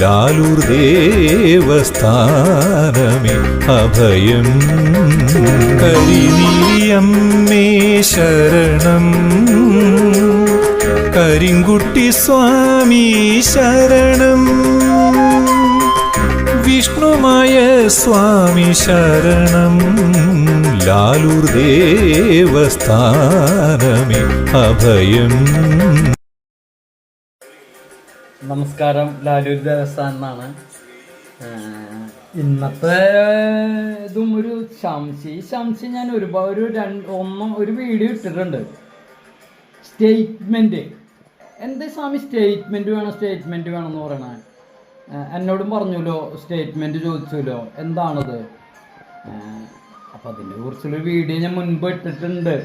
ലാലൂർ ദേവസ്ഥാനമേ അഭയം. കരിനീലിയമ്മേ ശരണം, കരിങ്കുട്ടി സ്വാമി ശരണം, വിഷ്ണുമായ സ്വാമി ശരണം, ലാലൂർ ദേവസ്ഥാനമേ അഭയം. നമസ്കാരം, ലാലൂർ ദേവസ്ഥാനം എന്നാണ്. ഇന്നത്തെ ഇതും ഒരു ശംശി ഞാൻ ഒരു വീഡിയോ ഇട്ടിട്ടുണ്ട്. സ്റ്റേറ്റ്മെൻറ്റ് എന്താ സ്വാമി സ്റ്റേറ്റ്മെൻറ്റ് വേണം എന്ന് പറയണേ. എന്നോടും പറഞ്ഞല്ലോ, സ്റ്റേറ്റ്മെൻറ്റ് ചോദിച്ചല്ലോ, എന്താണത്? അപ്പോൾ അതിനെ കുറിച്ചുള്ളൊരു വീഡിയോ ഞാൻ മുൻപ് ഇട്ടിട്ടുണ്ട്.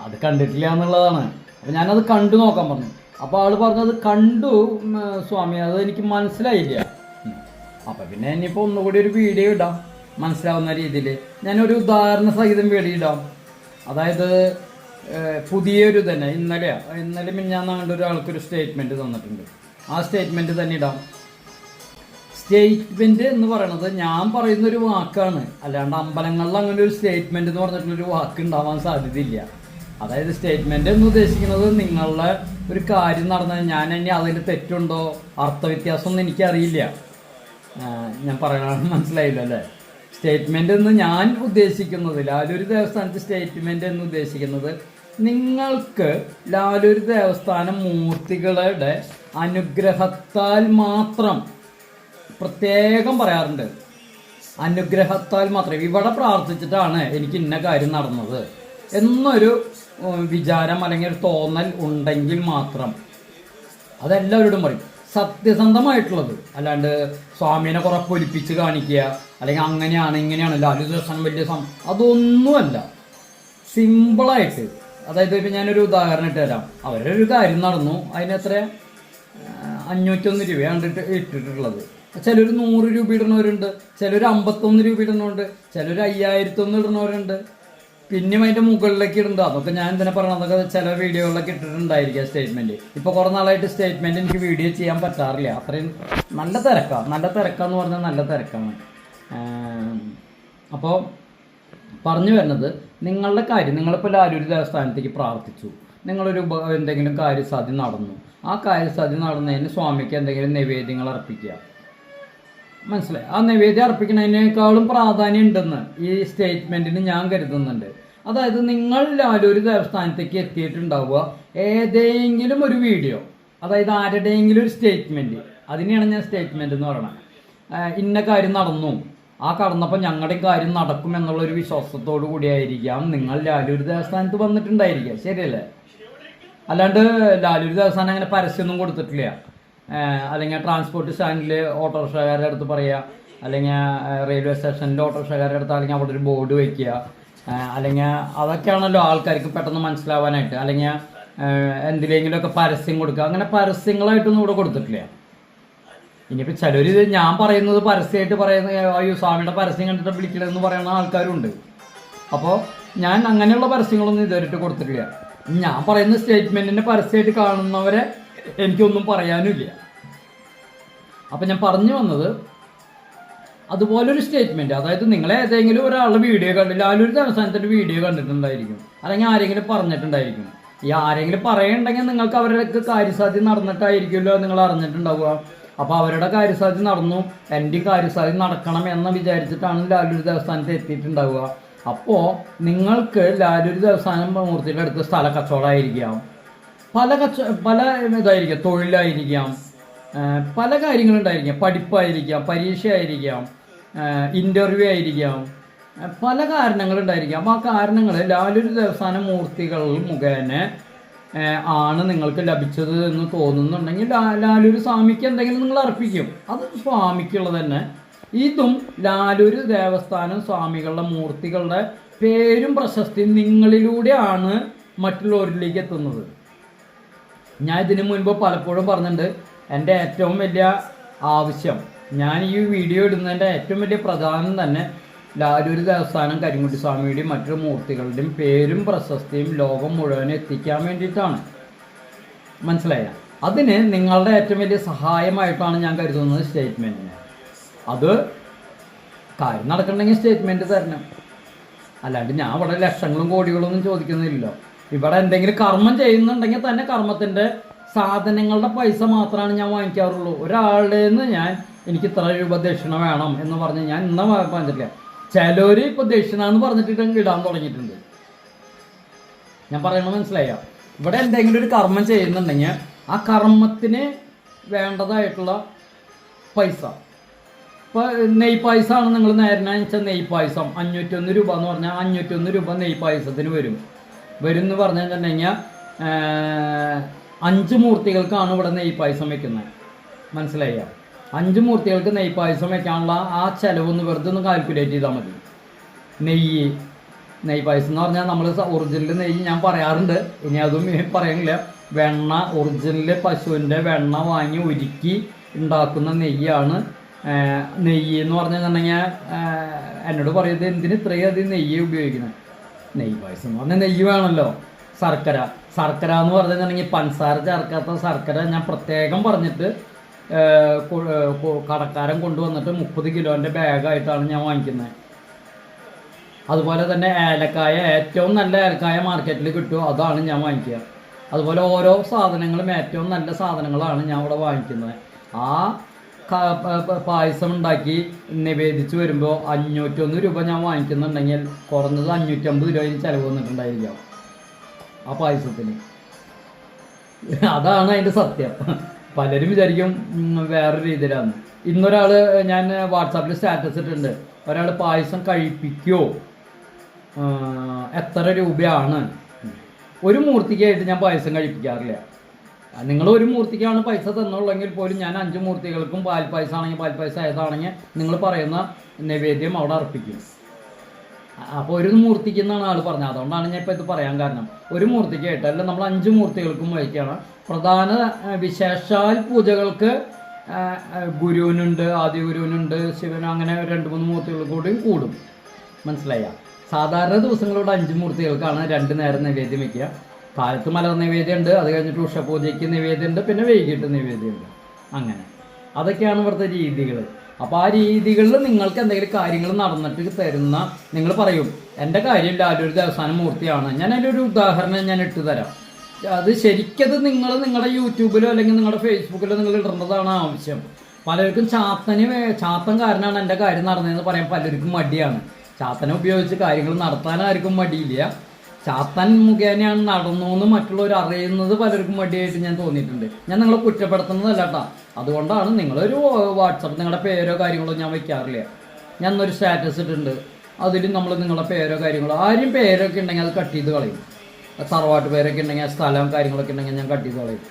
അത് കണ്ടിട്ടില്ല എന്നുള്ളതാണ്. അപ്പോൾ ഞാനത് കണ്ടു നോക്കാൻ പറഞ്ഞു. അപ്പോൾ ആൾ പറഞ്ഞത് കണ്ടു സ്വാമി, അത് എനിക്ക് മനസ്സിലായില്ല. അപ്പം പിന്നെ ഇനിയിപ്പോൾ ഒന്നുകൂടി ഒരു വീഡിയോ ഇടാം മനസ്സിലാവുന്ന രീതിയിൽ. ഞാനൊരു ഉദാഹരണ സഹിതം വീഡിയോ ഇടാം. അതായത് പുതിയൊരു തന്നെ ഇന്നലെ മിഞ്ഞാന്നാണ്ട് ഒരാൾക്കൊരു സ്റ്റേറ്റ്മെൻറ്റ് തന്നിട്ടുണ്ട്. ആ സ്റ്റേറ്റ്മെൻറ്റ് തന്നെ ഇടാം. സ്റ്റേറ്റ്മെൻറ്റ് എന്ന് പറയുന്നത് ഞാൻ പറയുന്നൊരു വാക്കാണ്, അല്ലാണ്ട് അമ്പലങ്ങളിൽ അങ്ങനെ ഒരു സ്റ്റേറ്റ്മെൻറ്റ് എന്ന് പറഞ്ഞിട്ടുള്ളൊരു വാക്ക് ഉണ്ടാവാൻ സാധ്യതയില്ല. അതായത് സ്റ്റേറ്റ്മെൻറ്റ് എന്ന് ഉദ്ദേശിക്കുന്നത് നിങ്ങളുടെ ഒരു കാര്യം നടന്നാൽ ഞാൻ ഇനി അതിൽ തെറ്റുണ്ടോ അർത്ഥവ്യത്യാസമൊന്നും എനിക്കറിയില്ല. ഞാൻ പറയണത് മനസ്സിലായില്ല അല്ലേ? സ്റ്റേറ്റ്മെൻറ്റ് എന്ന് ഞാൻ ഉദ്ദേശിക്കുന്നത്, ലാലൂർ ദേവസ്ഥാനത്ത് സ്റ്റേറ്റ്മെൻറ്റ് എന്ന് ഉദ്ദേശിക്കുന്നത് നിങ്ങൾക്ക് ലാലൂർ ദേവസ്ഥാനം മൂർത്തികളുടെ അനുഗ്രഹത്താൽ മാത്രം, പ്രത്യേകം പറയാറുണ്ട്, അനുഗ്രഹത്താൽ മാത്രം ഇവിടെ പ്രാർത്ഥിച്ചിട്ടാണ് എനിക്ക് ഇന്ന കാര്യം നടന്നത് എന്നൊരു വിചാരം അല്ലെങ്കിൽ ഒരു തോന്നൽ ഉണ്ടെങ്കിൽ മാത്രം, അതെല്ലാവരോടും പറയും സത്യസന്ധമായിട്ടുള്ളത്. അല്ലാണ്ട് സ്വാമീനെ കുറെ പൊലിപ്പിച്ച് കാണിക്കുക, അല്ലെങ്കിൽ അങ്ങനെയാണ് ഇങ്ങനെയാണ് ലാലൂർ ദേവസ്ഥാനം വലിയ അതൊന്നുമല്ല. സിമ്പിളായിട്ട്, അതായത് ഇപ്പം ഞാനൊരു ഉദാഹരണം ഇട്ട് തരാം. അവരുടെ ഒരു കാര്യം നടന്നു, അതിനെത്ര 501 രൂപയാണ് ഇട്ടിട്ടുള്ളത്. ചിലർ 100 രൂപ ഇടുന്നവരുണ്ട്, ചിലർ 51 രൂപ ഇടുന്നവരുണ്ട്, ചിലർ 5001 ഇടുന്നവരുണ്ട്, പിന്നെയും അതിൻ്റെ മുകളിലേക്ക് ഇടുന്നുണ്ട്. അതൊക്കെ ഞാൻ എന്തിനാ പറയണം, അതൊക്കെ ചില വീഡിയോകളിലൊക്കെ ഇട്ടിട്ടുണ്ടായിരിക്കുക സ്റ്റേറ്റ്മെൻറ്റ്. ഇപ്പോൾ കുറേ നാളായിട്ട് സ്റ്റേറ്റ്മെൻറ്റ് എനിക്ക് വീഡിയോ ചെയ്യാൻ പറ്റാറില്ല. അത്രയും നല്ല തിരക്കാന്ന് പറഞ്ഞാൽ നല്ല തിരക്കാണ്. അപ്പോൾ പറഞ്ഞു വരുന്നത്, നിങ്ങളുടെ കാര്യം, നിങ്ങളിപ്പോൾ ലാലൂർ ദേവസ്ഥാനത്തേക്ക് പ്രാർത്ഥിച്ചു, നിങ്ങളൊരു എന്തെങ്കിലും കാര്യസാധ്യം നടന്നു, ആ കാര്യസാധ്യം നടന്നതിന് സ്വാമിക്ക് എന്തെങ്കിലും നിവേദ്യങ്ങൾ അർപ്പിക്കുക. മനസ്സിലായി? ആ നിവേദ്യം അർപ്പിക്കുന്നതിനേക്കാളും പ്രാധാന്യം ഉണ്ടെന്ന് ഈ സ്റ്റേറ്റ്മെൻറ്റിന് ഞാൻ കരുതുന്നുണ്ട്. അതായത് നിങ്ങൾ ലാലൂർ ദേവസ്ഥാനത്തേക്ക് എത്തിയിട്ടുണ്ടാവുക ഏതെങ്കിലും ഒരു വീഡിയോ, അതായത് ആരുടെയെങ്കിലും ഒരു സ്റ്റേറ്റ്മെൻറ്റ്, അതിനെയാണ് ഞാൻ സ്റ്റേറ്റ്മെൻറ്റ് എന്ന് പറയുന്നത്. ഇന്ന കാര്യം നടന്നു, ആ കടന്നപ്പോൾ ഞങ്ങളുടെയും കാര്യം നടക്കും എന്നുള്ളൊരു വിശ്വാസത്തോടു കൂടിയായിരിക്കാം നിങ്ങൾ ലാലൂർ ദേവസ്ഥാനത്ത് വന്നിട്ടുണ്ടായിരിക്കുക. ശരിയല്ലേ? അല്ലാണ്ട് ലാലൂർ ദേവസ്ഥാനം അങ്ങനെ പരസ്യമൊന്നും കൊടുത്തിട്ടില്ല. അല്ലെങ്കിൽ ട്രാൻസ്പോർട്ട് സ്റ്റാൻഡിൽ ഓട്ടോറിക്ഷക്കാരുടെ അടുത്ത് പറയുക, അല്ലെങ്കിൽ റെയിൽവേ സ്റ്റേഷനിൽ ഓട്ടോറിക്ഷക്കാരുടെ അടുത്ത് അല്ലെങ്കിൽ അവിടെ ഒരു ബോർഡ് വയ്ക്കുക, അല്ലെങ്കിൽ അതൊക്കെയാണല്ലോ ആൾക്കാർക്ക് പെട്ടെന്ന് മനസ്സിലാവാനായിട്ട്. അല്ലെങ്കിൽ എന്തിലെങ്കിലുമൊക്കെ പരസ്യം കൊടുക്കുക. അങ്ങനെ പരസ്യങ്ങളായിട്ടൊന്നും ഇവിടെ കൊടുത്തിട്ടില്ല. ഇനിയിപ്പോൾ ചിലർ ഞാൻ പറയുന്നത് പരസ്യമായിട്ട് പറയുന്ന, അയ്യോ സ്വാമിയുടെ പരസ്യം കണ്ടിട്ട് വിളിക്കണമെന്ന് പറയുന്ന ആൾക്കാരുണ്ട്. അപ്പോൾ ഞാൻ അങ്ങനെയുള്ള പരസ്യങ്ങളൊന്നും ഇതുവരെയിട്ട് കൊടുത്തിട്ടില്ല. ഞാൻ പറയുന്ന സ്റ്റേറ്റ്മെൻറ്റിൻ്റെ പരസ്യമായിട്ട് കാണുന്നവരെ എനിക്കൊന്നും പറയാനുമില്ല. അപ്പം ഞാൻ പറഞ്ഞു വന്നത്, അതുപോലൊരു സ്റ്റേറ്റ്മെൻറ്റ്, അതായത് നിങ്ങൾ ഏതെങ്കിലും ഒരാളുടെ വീഡിയോ ലാലൂർ ദേവസ്ഥാനത്തിൻ്റെ വീഡിയോ കണ്ടിട്ടുണ്ടായിരിക്കും, അല്ലെങ്കിൽ ആരെങ്കിലും പറഞ്ഞിട്ടുണ്ടായിരിക്കും. ഈ ആരെങ്കിലും പറയുന്നുണ്ടെങ്കിൽ നിങ്ങൾക്ക് അവരുടെ കാര്യസാധ്യം നടന്നിട്ടായിരിക്കുമല്ലോ നിങ്ങൾ അറിഞ്ഞിട്ടുണ്ടാവുക. അപ്പോൾ അവരുടെ കാര്യസാധ്യം നടന്നു, എൻ്റെ കാര്യസാധ്യം നടക്കണം എന്ന് വിചാരിച്ചിട്ടാണ് ലാലൂർ ദേവസ്ഥാനത്ത് എത്തിയിട്ടുണ്ടാവുക. അപ്പോൾ നിങ്ങൾക്ക് ലാലൂർ ദേവസ്ഥാനം മൂർത്തിയുടെ അടുത്ത് സ്ഥല കച്ചവടമായിരിക്കാം, പല ഇതായിരിക്കാം, തൊഴിലായിരിക്കാം, പല കാര്യങ്ങളുണ്ടായിരിക്കാം, പഠിപ്പായിരിക്കാം, പരീക്ഷയായിരിക്കാം, ഇൻ്റർവ്യൂ ആയിരിക്കാം, പല കാരണങ്ങളുണ്ടായിരിക്കാം. അപ്പോൾ ആ കാരണങ്ങൾ ലാലൂർ ദേവസ്ഥാനം മൂർത്തികൾ മുഖേന ആണ് നിങ്ങൾക്ക് ലഭിച്ചത് എന്ന് തോന്നുന്നുണ്ടെങ്കിൽ ലാലൂർ സ്വാമിക്ക് എന്തെങ്കിലും നിങ്ങൾ അർപ്പിക്കും. അത് സ്വാമിക്കുള്ളത് തന്നെ. ഇതും ലാലൂർ ദേവസ്ഥാനം സ്വാമികളുടെ മൂർത്തികളുടെ പേരും പ്രശസ്തിയും നിങ്ങളിലൂടെയാണ് മറ്റുള്ളവരിലേക്ക് എത്തുന്നത്. ഞാൻ ഇതിനു മുൻപ് പലപ്പോഴും പറഞ്ഞിട്ടുണ്ട്, എൻ്റെ ഏറ്റവും വലിയ ആവശ്യം, ഞാൻ ഈ വീഡിയോ ഇടുന്നതിൻ്റെ ഏറ്റവും വലിയ പ്രധാനം തന്നെ ലാലൂർ ദേവസ്ഥാനം കരിങ്കുട്ടി സ്വാമിയുടെയും മറ്റു മൂർത്തികളുടെയും പേരും പ്രശസ്തിയും ലോകം മുഴുവൻ എത്തിക്കാൻ വേണ്ടിയിട്ടാണ്. മനസ്സിലായ? അതിന് നിങ്ങളുടെ ഏറ്റവും വലിയ സഹായമായിട്ടാണ് ഞാൻ കരുതുന്നത് സ്റ്റേറ്റ്മെൻറ്റിന്. അത് കാര്യം നടക്കണമെങ്കിൽ സ്റ്റേറ്റ്മെൻറ്റ് തരണം. അല്ലാണ്ട് ഞാൻ ഇവിടെ ലക്ഷങ്ങളും കോടികളൊന്നും ചോദിക്കുന്നില്ലല്ലോ. ഇവിടെ എന്തെങ്കിലും കർമ്മം ചെയ്യുന്നുണ്ടെങ്കിൽ തന്നെ കർമ്മത്തിൻ്റെ സാധനങ്ങളുടെ പൈസ മാത്രമാണ് ഞാൻ വാങ്ങിക്കാറുള്ളൂ. ഒരാളുടെ നിന്ന് ഞാൻ എനിക്ക് ഇത്ര രൂപ ദക്ഷിണ വേണം എന്ന് പറഞ്ഞ് ഞാൻ ഇന്നും പറഞ്ഞിട്ടില്ല. ചിലർ ഇപ്പോൾ ദക്ഷിണ എന്ന് പറഞ്ഞിട്ട് ഇടാൻ തുടങ്ങിയിട്ടുണ്ട്. ഞാൻ പറയണത് മനസ്സിലായോ? ഇവിടെ എന്തെങ്കിലും ഒരു കർമ്മം ചെയ്യുന്നുണ്ടെങ്കിൽ ആ കർമ്മത്തിന് വേണ്ടതായിട്ടുള്ള പൈസ, ഇപ്പോൾ നെയ് പായസമാണ് നിങ്ങൾ നേരത്തെ വെച്ചാൽ നെയ് പായസം 501 രൂപ എന്ന് പറഞ്ഞാൽ 501 രൂപ നെയ് പായസത്തിന് വരും എന്ന് പറഞ്ഞു കഴിഞ്ഞിട്ടുണ്ടെങ്കിൽ 5 മൂർത്തികൾക്കാണ് ഇവിടെ നെയ് പായസം വെക്കുന്നത്. മനസ്സിലായോ? 5 മൂർത്തികൾക്ക് നെയ് പായസം വെക്കാനുള്ള ആ ചിലവൊന്ന് വെറുതെ ഒന്ന് കാൽക്കുലേറ്റ് ചെയ്താൽ മതി. നെയ് പായസം എന്ന് പറഞ്ഞാൽ നമ്മൾ ഒറിജിനൽ നെയ്യ് ഞാൻ പറയാറുണ്ട്, ഇനി അതും പറയുന്നില്ല. വെണ്ണ, ഒറിജിനൽ പശുവിൻ്റെ വെണ്ണ വാങ്ങി ഉരുക്കി ഉണ്ടാക്കുന്ന നെയ്യാണ് നെയ്യ് എന്ന് പറഞ്ഞിട്ടുണ്ടെങ്കിൽ. എന്നോട് പറയുന്നത് എന്തിന് ഇത്രയും അധികം നെയ്യ് ഉപയോഗിക്കുന്നത്? നെയ്യ് പായസം എന്ന് പറഞ്ഞാൽ നെയ്യ് വേണമല്ലോ. ശർക്കര എന്ന് പറഞ്ഞിട്ടുണ്ടെങ്കിൽ പഞ്ചസാര ചേർക്കാത്ത ശർക്കര ഞാൻ പ്രത്യേകം പറഞ്ഞിട്ട് കടക്കാരൻ കൊണ്ടുവന്നിട്ട് 30 കിലോൻ്റെ ബാഗായിട്ടാണ് ഞാൻ വാങ്ങിക്കുന്നത്. അതുപോലെ തന്നെ ഏലക്കായ, ഏറ്റവും നല്ല ഏലക്കായ മാർക്കറ്റിൽ കിട്ടുമോ അതാണ് ഞാൻ വാങ്ങിക്കുക. അതുപോലെ ഓരോ സാധനങ്ങളും ഏറ്റവും നല്ല സാധനങ്ങളാണ് ഞാൻ ഇവിടെ വാങ്ങിക്കുന്നത്. ആ പായസം ഉണ്ടാക്കി നിവേദിച്ച് വരുമ്പോൾ 501 രൂപ ഞാൻ വാങ്ങിക്കുന്നുണ്ടെങ്കിൽ കുറഞ്ഞത് 550 രൂപയിൽ ചിലവ് വന്നിട്ടുണ്ടായിരിക്കാം ആ പായസത്തിന്. അതാണ് അതിൻ്റെ സത്യം. പലരും വിചാരിക്കും വേറൊരു രീതിയിലാണ്. ഇന്നൊരാൾ, ഞാൻ വാട്സാപ്പിൽ സ്റ്റാറ്റസ് ഇട്ടിട്ടുണ്ട്, ഒരാൾ പായസം കഴിപ്പിക്കുമോ, എത്ര രൂപയാണ്? ഒരു മൂർത്തിക്കായിട്ട് ഞാൻ പായസം കഴിപ്പിക്കാറില്ല. നിങ്ങൾ ഒരു മൂർത്തിക്കാണ് പൈസ തന്നുള്ളെങ്കിൽ പോലും ഞാൻ 5 മൂർത്തികൾക്കും പാൽപ്പായസം ആണെങ്കിൽ പാൽപ്പായസം ഏതാണെങ്കിൽ നിങ്ങൾ പറയുന്ന നൈവേദ്യം അവിടെ അർപ്പിക്കും. അപ്പോൾ ഒരു മൂർത്തിക്ക് എന്നാണ് ആൾ പറഞ്ഞത്. അതുകൊണ്ടാണ് ഞാൻ ഇപ്പോൾ ഇത് പറയാൻ കാരണം. ഒരു മൂർത്തിക്കായിട്ട് അല്ല, നമ്മൾ 5 മൂർത്തികൾക്കും വഹിക്കുകയാണ്. പ്രധാന വിശേഷാൽ പൂജകൾക്ക് ഗുരുവിനുണ്ട്, ആദ്യ ഗുരുവിനുണ്ട്, ശിവന്, അങ്ങനെ 2-3 മൂർത്തികൾ കൂടിയും കൂടും. മനസ്സിലായ? സാധാരണ ദിവസങ്ങളിലൂടെ 5 മൂർത്തികൾക്കാണ് 2 നേരം നൈവേദ്യം വയ്ക്കുക. കാലത്ത് മലർ നൈവേദ്യം ഉണ്ട്, അത് കഴിഞ്ഞിട്ട് ഉഷപൂജയ്ക്ക് നൈവേദ്യം ഉണ്ട്, പിന്നെ വൈകിട്ട് നൈവേദ്യം ഉണ്ട്. അങ്ങനെ അതൊക്കെയാണ് ഇവിടുത്തെ രീതികൾ. അപ്പോൾ ആ രീതികളിൽ നിങ്ങൾക്ക് എന്തെങ്കിലും കാര്യങ്ങൾ നടന്നിട്ട് തരുന്ന, നിങ്ങൾ പറയും എൻ്റെ കാര്യം ലാലൂർ ദേവസ്ഥാനം മൂർത്തിയാണ്, ഞാൻ അതിൻ്റെ ഒരു ഉദാഹരണം ഞാൻ ഇട്ട് തരാം. അത് ശരിക്കത് നിങ്ങൾ നിങ്ങളുടെ യൂട്യൂബിലോ അല്ലെങ്കിൽ നിങ്ങളുടെ ഫേസ്ബുക്കിലോ നിങ്ങൾ ഇടേണ്ടതാണ് ആവശ്യം. പലർക്കും ചാത്തൻ കാരനാണ് എൻ്റെ കാര്യം നടന്നതെന്ന് പറയാൻ പലർക്കും മടിയാണ്. ചാത്തനെ ഉപയോഗിച്ച് കാര്യങ്ങൾ നടത്താനായിരിക്കും മടിയില്ല. ചാത്തൻ മുഖേനയാണ് നടന്നു എന്ന് മറ്റുള്ളവർ അറിയുന്നത് പലർക്കും മടിയായിട്ട് ഞാൻ തോന്നിയിട്ടുണ്ട്. ഞാൻ നിങ്ങളെ കുറ്റപ്പെടുത്തുന്നതല്ല കേട്ടോ. അതുകൊണ്ടാണ് നിങ്ങളൊരു വാട്സപ്പ്, നിങ്ങളുടെ പേരോ കാര്യങ്ങളോ ഞാൻ വയ്ക്കാറില്ല. ഞാൻ ഇന്നൊരു സ്റ്റാറ്റസ് ഇട്ടിട്ടുണ്ട്, അതിൽ നമ്മൾ നിങ്ങളുടെ പേരോ കാര്യങ്ങളോ, ആരും പേരൊക്കെ ഉണ്ടെങ്കിൽ അത് കട്ട് ചെയ്ത് കളയും. തറവാട്ട് പേരൊക്കെ ഉണ്ടെങ്കിൽ, സ്ഥലം കാര്യങ്ങളൊക്കെ ഉണ്ടെങ്കിൽ ഞാൻ കട്ട് ചെയ്ത് കളയും.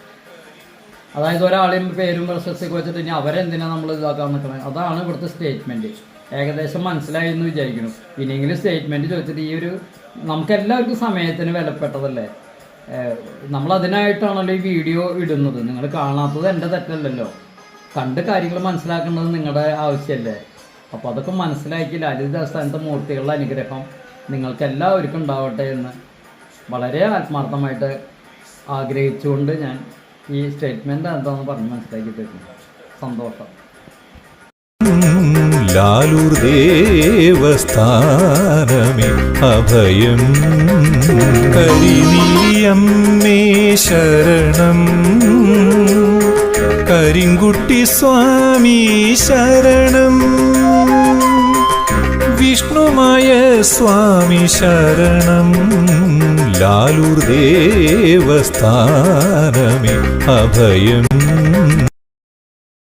അതായത് ഒരാളെയും പേരും പ്രശസ്തിയൊക്കെ വെച്ചിട്ട് ഇനി അവരെന്തിനാണ് നമ്മൾ ഇതാക്കാൻ നിൽക്കുന്നത്? അതാണ് ഇവിടുത്തെ സ്റ്റേറ്റ്മെൻറ്റ്. ഏകദേശം മനസ്സിലായി എന്ന് വിചാരിക്കുന്നു. ഇനിയെങ്കിലും സ്റ്റേറ്റ്മെൻറ്റ് ചോദിച്ചിട്ട് ഈ ഒരു, നമുക്കെല്ലാവർക്കും സമയത്തിന് വിലപ്പെട്ടതല്ലേ, നമ്മളതിനായിട്ടാണല്ലോ ഈ വീഡിയോ ഇടുന്നത്. നിങ്ങൾ കാണാത്തത് എൻ്റെ തെറ്റല്ലല്ലോ, കണ്ട് കാര്യങ്ങൾ മനസ്സിലാക്കേണ്ടത് നിങ്ങളുടെ ആവശ്യമല്ലേ. അപ്പോൾ അതൊക്കെ മനസ്സിലാക്കി ലാലൂർ ദേവസ്ഥാനത്തെ മൂർത്തികളുടെ അനുഗ്രഹം നിങ്ങൾക്ക് എല്ലാവർക്കും ഉണ്ടാവട്ടെ എന്ന് വളരെ ആത്മാർത്ഥമായിട്ട് ആഗ്രഹിച്ചുകൊണ്ട് ഞാൻ ഈ സ്റ്റേറ്റ്മെൻറ്റ് എന്താണെന്ന് പറഞ്ഞ് മനസ്സിലാക്കി തരുന്നു. സന്തോഷം. ലാലൂർ ദേവസ്ഥാനമേ അഭയം, കരിനീലിയമ്മേ ശരണം, കരിങ്കുട്ടി സ്വാമി ശരണം, വിഷ്ണുമായ സ്വാമി ശരണം, ലാലൂർ ദേവസ്ഥാനമേ അഭയം.